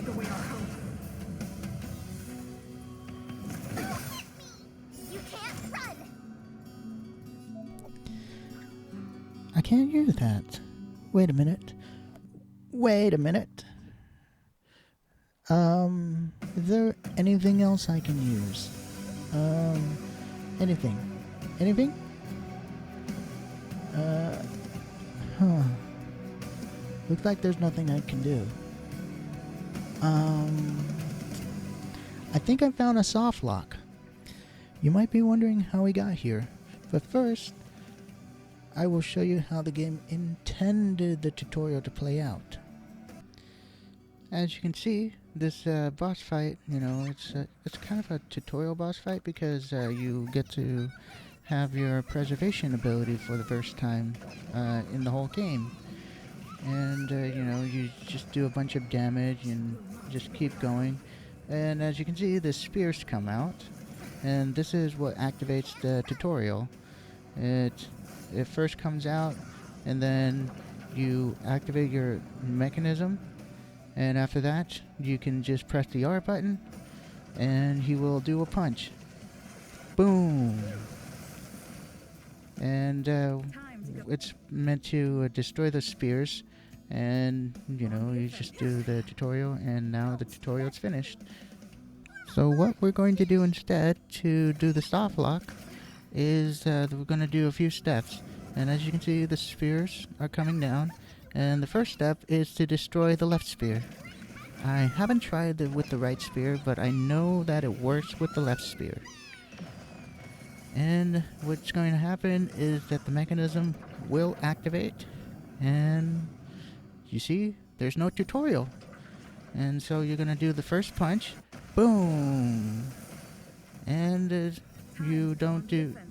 take away our hope. You can't run! I can't use that. Wait a minute. Wait a minute. Is there anything else I can use? Anything? Anything? Huh. Looks like there's nothing I can do. I think I found a softlock. You might be wondering how we got here, but first, I will show you how the game intended the tutorial to play out. As you can see, this boss fight, it's kind of a tutorial boss fight because you get to have your preservation ability for the first time in the whole game. And, you just do a bunch of damage and just keep going. And as you can see, the spears come out. And this is what activates the tutorial. It first comes out, and then you activate your mechanism. And after that, you can just press the R button, and he will do a punch. Boom! And it's meant to destroy the spears, and you just do the tutorial, and now the tutorial is finished. So what we're going to do instead to do the softlock is we're going to do a few steps. And as you can see, the spears are coming down. And the first step is to destroy the left spear. I haven't tried it with the right spear, but I know that it works with the left spear. And what's going to happen is that the mechanism will activate. And you see, there's no tutorial. And so you're going to do the first punch. Boom! And you don't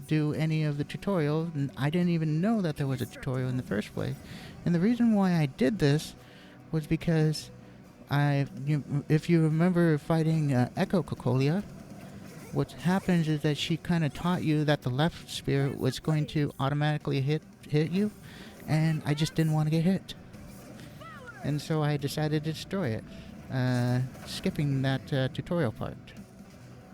do any of the tutorial. And I didn't even know that there was a tutorial in the first place. And the reason why I did this was because if you remember fighting Echo Cocolia, what happens is that she kind of taught you that the left spear was going to automatically hit you, and I just didn't want to get hit. And so I decided to destroy it, skipping that tutorial part.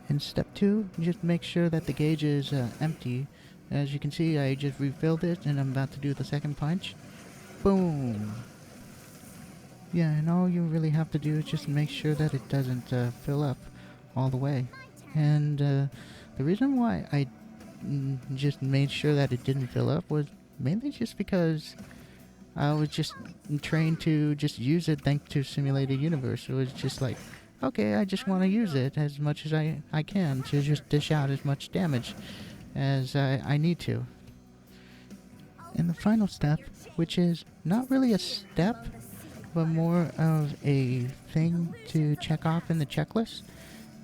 In step 2, just make sure that the gauge is empty. As you can see, I just refilled it, and I'm about to do the second punch. Boom! Yeah, and all you really have to do is just make sure that it doesn't fill up all the way. And the reason why I just made sure that it didn't fill up was mainly just because I was just trained to just use it thanks to Simulated Universe. It was just like, okay, I just want to use it as much as I can to just dish out as much damage as I need to. And the final step, which is not really a step, but more of a thing to check off in the checklist,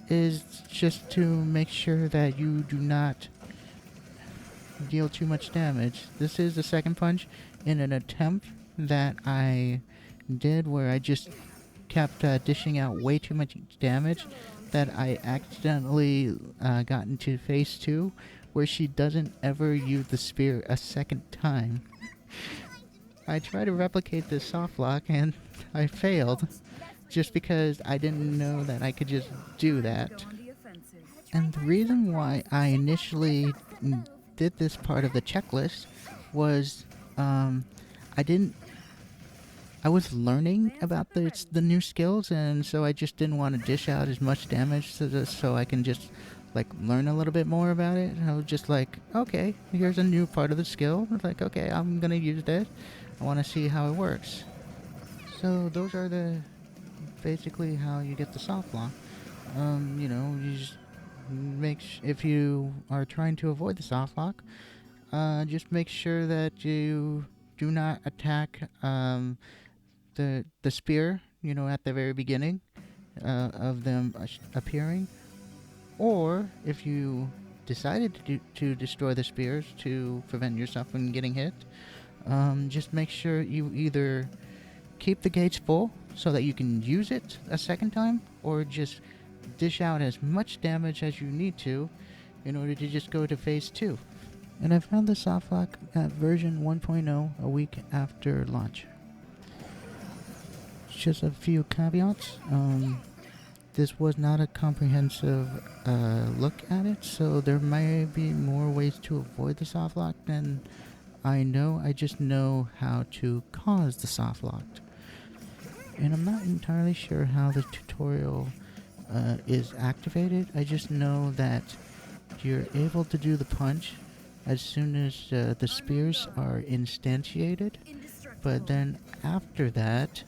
is just to make sure that you do not deal too much damage. This is the second punch in an attempt that I did where I just kept dishing out way too much damage that I accidentally got into phase 2, where she doesn't ever use the spear a second time. I tried to replicate this softlock and I failed just because I didn't know that I could just do that. And the reason why I initially did this part of the checklist was I was learning about the new skills, and so I just didn't want to dish out as much damage so I can just learn a little bit more about it. And I was just like, okay, here's a new part of the skill. I was like, okay, I'm gonna use this. I want to see how it works. So those are basically how you get the softlock. You just if you are trying to avoid the softlock, just make sure that you do not attack the spear, at the very beginning of them appearing. Or if you decided to destroy the spears to prevent yourself from getting hit, just make sure you either keep the gauge full so that you can use it a second time, or just dish out as much damage as you need to in order to just go to phase 2. And I found the softlock at version 1.0 a week after launch. just a few caveats. This was not a comprehensive look at it, so there may be more ways to avoid the softlock than I know. I just know how to cause the softlock. And I'm not entirely sure how the tutorial is activated. I just know that you're able to do the punch as soon as the spears are instantiated, but then after that,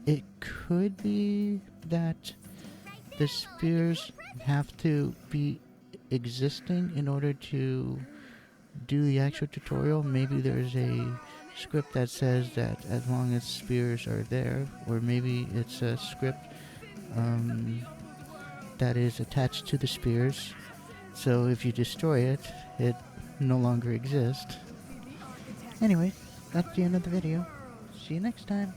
it could be that the spears have to be existing in order to do the actual tutorial. Maybe there's a script that says that as long as spears are there, or maybe it's a script that is attached to the spears, so if you destroy it, it no longer exists. Anyway, that's the end of the video. See you next time.